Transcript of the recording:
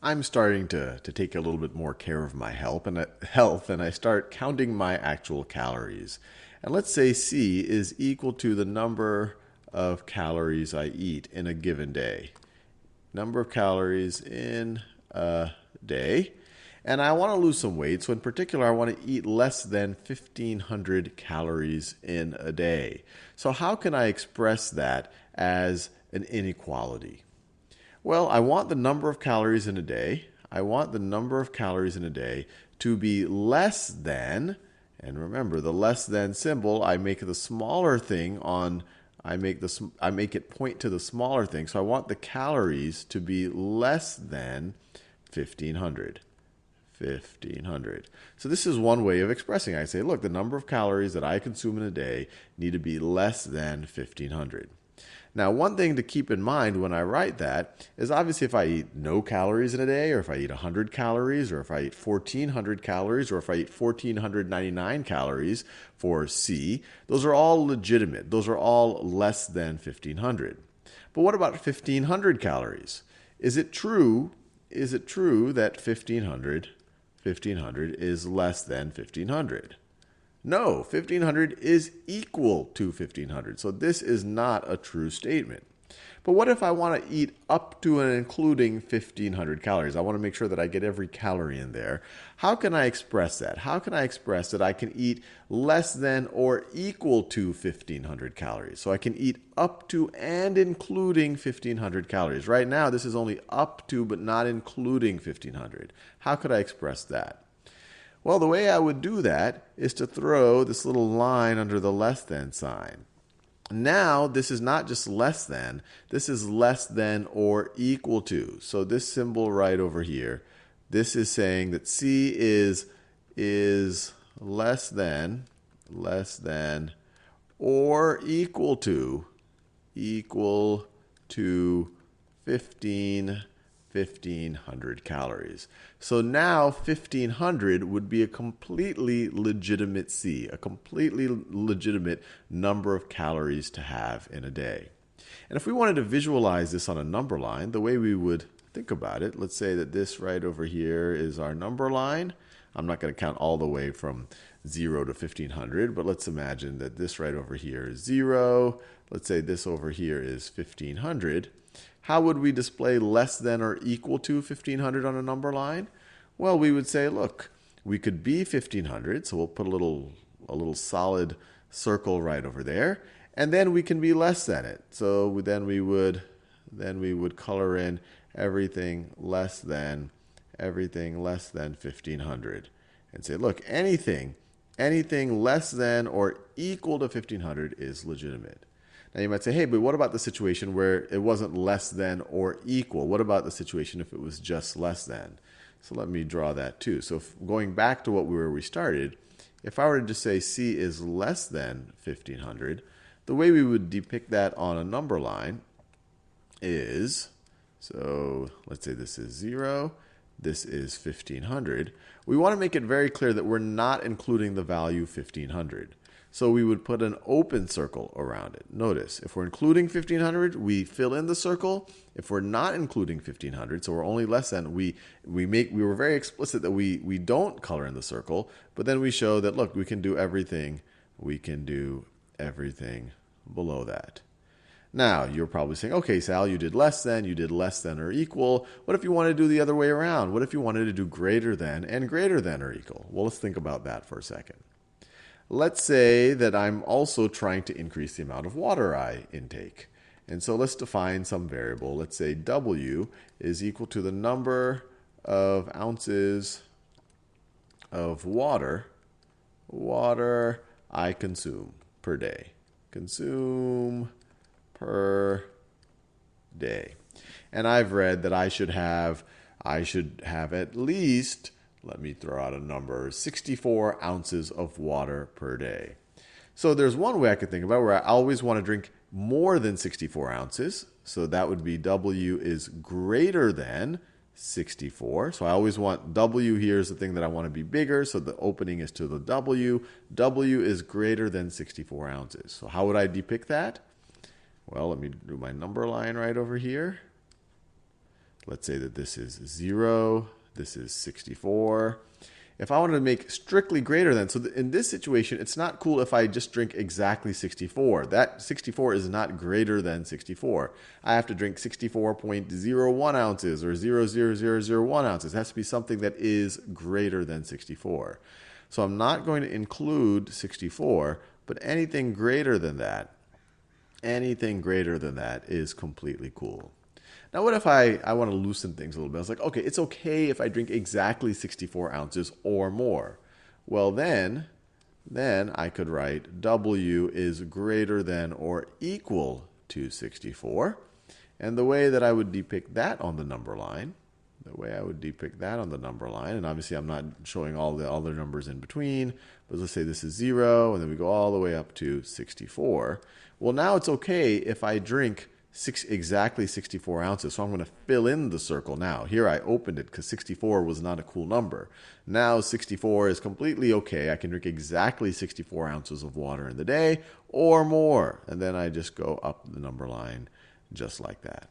I'm starting to take a little bit more care of my health, and I start counting my actual calories. And let's say C is equal to the number of calories I eat in a given day. Number of calories in a day. And I want to lose some weight, so in particular, I want to eat less than 1,500 calories in a day. So how can I express that as an inequality? Well, I want the number of calories in a day. I want the number of calories in a day to be less than, and remember the less than symbol, I make the smaller thing on, I make it point to the smaller thing. So I want the calories to be less than 1,500. 1,500. So this is one way of expressing it. I say, look, the number of calories that I consume in a day need to be less than 1,500. Now, one thing to keep in mind when I write that is obviously if I eat no calories in a day, or if I eat 100 calories, or if I eat 1,400 calories, or if I eat 1,499 calories for C, those are all legitimate. Those are all less than 1,500. But what about 1,500 calories? Is it true that 1,500 is less than 1,500? No, 1,500 is equal to 1,500. So this is not a true statement. But what if I want to eat up to and including 1,500 calories? I want to make sure that I get every calorie in there. How can I express that? How can I express that I can eat less than or equal to 1,500 calories? So I can eat up to and including 1,500 calories. Right now, this is only up to but not including 1,500. How could I express that? Well, the way I would do that is to throw this little line under the less than sign. Now, this is not just less than, this is less than or equal to. So this symbol right over here, this is saying that C is less than or equal to 1,500 calories. So now 1,500 would be a completely legitimate C, a completely legitimate number of calories to have in a day. And if we wanted to visualize this on a number line, the way we would think about it, let's say that this right over here is our number line. I'm not going to count all the way from 0 to 1,500, but let's imagine that this right over here is 0. Let's say this over here is 1,500. How would we display less than or equal to 1,500 on a number line? Well, we would say, look, we could be 1,500, so we'll put a little solid circle right over there, and then we can be less than it. So then we would color in everything less than 1,500, and say, look, anything less than or equal to 1,500 is legitimate. Now you might say, hey, but what about the situation where it wasn't less than or equal? What about the situation if it was just less than? So let me draw that too. So going back to where we started, if I were to just say C is less than 1,500, the way we would depict that on a number line is, so let's say this is 0, this is 1,500. We want to make it very clear that we're not including the value 1,500. So we would put an open circle around it. Notice, if we're including 1,500, we fill in the circle. If we're not including 1,500, so we're only less than, we were very explicit that we don't color in the circle, but then we show that, look, we can do everything below that. Now, you're probably saying, okay, Sal, you did less than or equal. What if you wanted to do the other way around? What if you wanted to do greater than and greater than or equal? Well, let's think about that for a second. Let's say that I'm also trying to increase the amount of water I intake. And so let's define some variable. Let's say W is equal to the number of ounces of water I consume per day. Consume per day. And I've read that I should have at least, let me throw out a number, 64 ounces of water per day. So there's one way I could think about it where I always want to drink more than 64 ounces. So that would be W is greater than 64. So I always want W here is the thing that I want to be bigger. So the opening is to the W. W is greater than 64 ounces. So how would I depict that? Well, let me do my number line right over here. Let's say that this is 0, this is 64. If I wanted to make strictly greater than, so in this situation, it's not cool if I just drink exactly 64. That 64 is not greater than 64. I have to drink 64.01 ounces or 0.0001 ounces. It has to be something that is greater than 64. So I'm not going to include 64, but anything greater than that is completely cool. Now, what if I want to loosen things a little bit? I was like, okay, it's okay if I drink exactly 64 ounces or more. Well, then I could write W is greater than or equal to 64. And the way that I would depict that on the number line, and obviously I'm not showing all the numbers in between, but let's say this is 0, and then we go all the way up to 64. Well, now it's okay if I drink exactly 64 ounces. So I'm going to fill in the circle now. Here I opened it because 64 was not a cool number. Now 64 is completely okay. I can drink exactly 64 ounces of water in the day or more. And then I just go up the number line just like that.